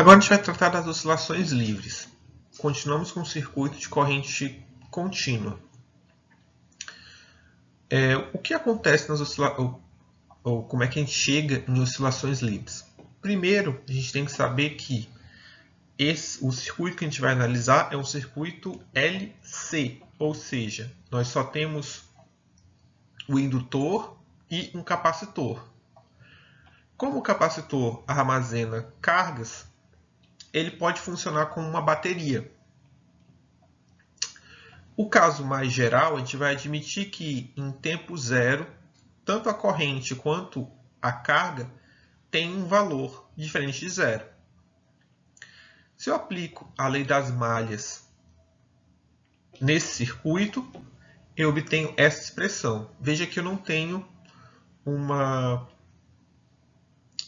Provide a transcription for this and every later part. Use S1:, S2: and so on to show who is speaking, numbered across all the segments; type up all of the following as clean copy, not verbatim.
S1: Agora a gente vai tratar das oscilações livres. Continuamos com o circuito de corrente contínua. O que acontece nas oscilações, ou como é que a gente chega em oscilações livres? Primeiro, a gente tem que saber que o circuito que a gente vai analisar é um circuito LC, ou seja, nós só temos o indutor e um capacitor. Como o capacitor armazena cargas, ele pode funcionar como uma bateria. O caso mais geral, a gente vai admitir que em tempo zero, tanto a corrente quanto a carga têm um valor diferente de zero. Se eu aplico a lei das malhas nesse circuito, eu obtenho essa expressão. Veja que eu não tenho uma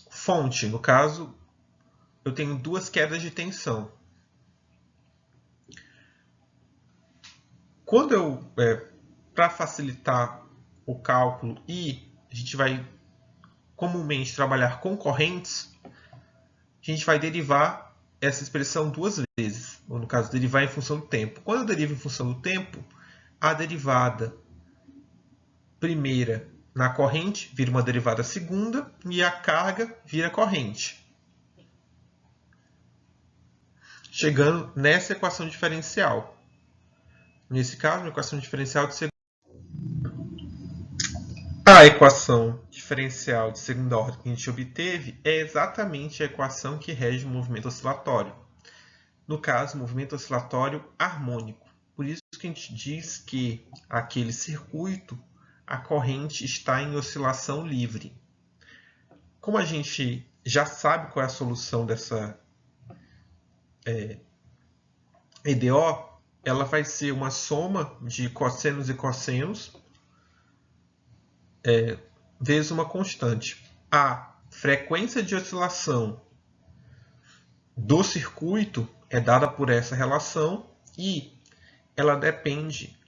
S1: fonte, no caso, eu tenho duas quedas de tensão. Para facilitar o cálculo e a gente vai comumente trabalhar com correntes, a gente vai derivar essa expressão duas vezes, ou no caso, derivar em função do tempo. Quando eu derivo em função do tempo, a derivada primeira na corrente vira uma derivada segunda e a carga vira corrente. Chegando nessa equação diferencial. Nesse caso, uma equação diferencial de segunda. A equação diferencial de segunda ordem que a gente obteve é exatamente a equação que rege o movimento oscilatório. No caso, movimento oscilatório harmônico. Por isso que a gente diz que aquele circuito, a corrente está em oscilação livre. Como a gente já sabe qual é a solução dessa EDO, ela vai ser uma soma de cossenos e cossenos vezes uma constante. A frequência de oscilação do circuito é dada por essa relação e ela depende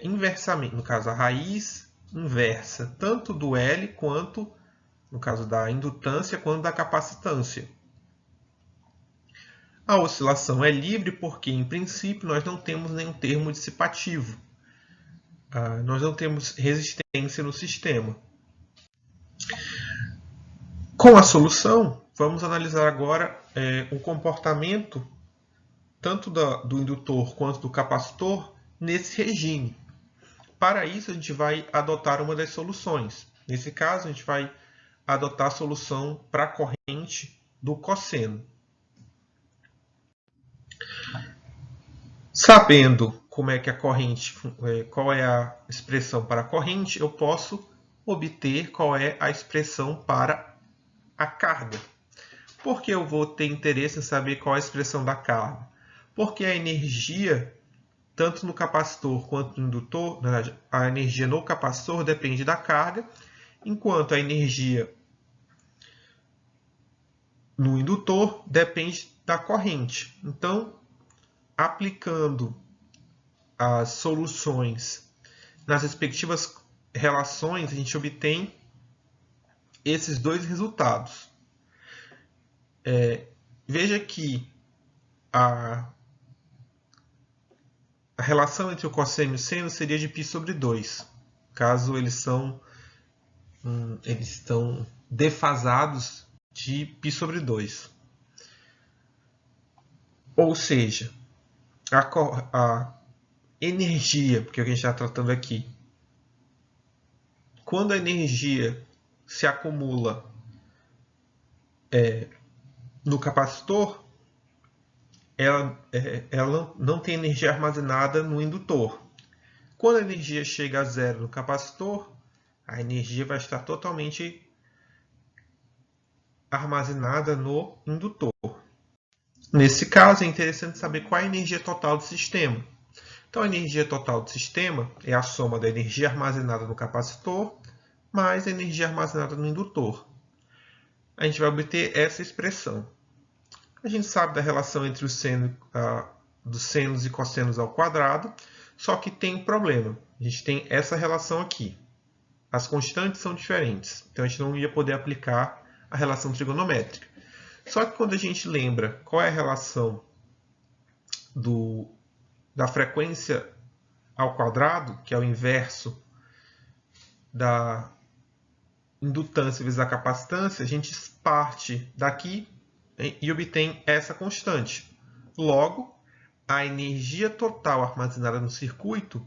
S1: inversamente, no caso a raiz inversa, tanto do L quanto, no caso da indutância, quanto da capacitância. A oscilação é livre porque, em princípio, nós não temos nenhum termo dissipativo. Nós não temos resistência no sistema. Com a solução, vamos analisar agora o comportamento tanto do indutor quanto do capacitor nesse regime. Para isso, a gente vai adotar uma das soluções. Nesse caso, a gente vai adotar a solução para a corrente do cosseno. Sabendo como é que a corrente, qual é a expressão para a corrente, eu posso obter qual é a expressão para a carga. Por que eu vou ter interesse em saber qual é a expressão da carga? Porque a energia, tanto no capacitor quanto no indutor, na verdade, a energia no capacitor depende da carga, enquanto a energia no indutor depende da corrente. Então, aplicando as soluções nas respectivas relações, a gente obtém esses dois resultados. Veja que a relação entre o cosseno e o seno seria de π sobre 2, caso eles estão defasados de π sobre 2. Ou seja, a energia, porque é o que a gente está tratando aqui, quando a energia se acumula no capacitor, ela não tem energia armazenada no indutor. Quando a energia chega a zero no capacitor, a energia vai estar totalmente armazenada no indutor. Nesse caso, é interessante saber qual é a energia total do sistema. Então, a energia total do sistema é a soma da energia armazenada no capacitor mais a energia armazenada no indutor. A gente vai obter essa expressão. A gente sabe da relação entre dos senos e cossenos ao quadrado, só que tem um problema. A gente tem essa relação aqui. As constantes são diferentes, então a gente não ia poder aplicar a relação trigonométrica. Só que quando a gente lembra qual é a relação da frequência ao quadrado, que é o inverso da indutância vezes a capacitância, a gente parte daqui e obtém essa constante. Logo, a energia total armazenada no circuito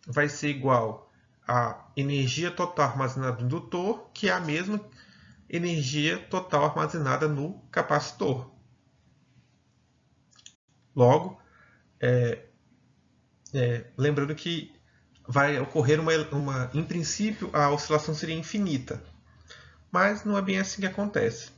S1: vai ser igual à energia total armazenada no indutor, que é a mesma energia total armazenada no capacitor. Logo, lembrando que vai ocorrer em princípio, a oscilação seria infinita, mas não é bem assim que acontece.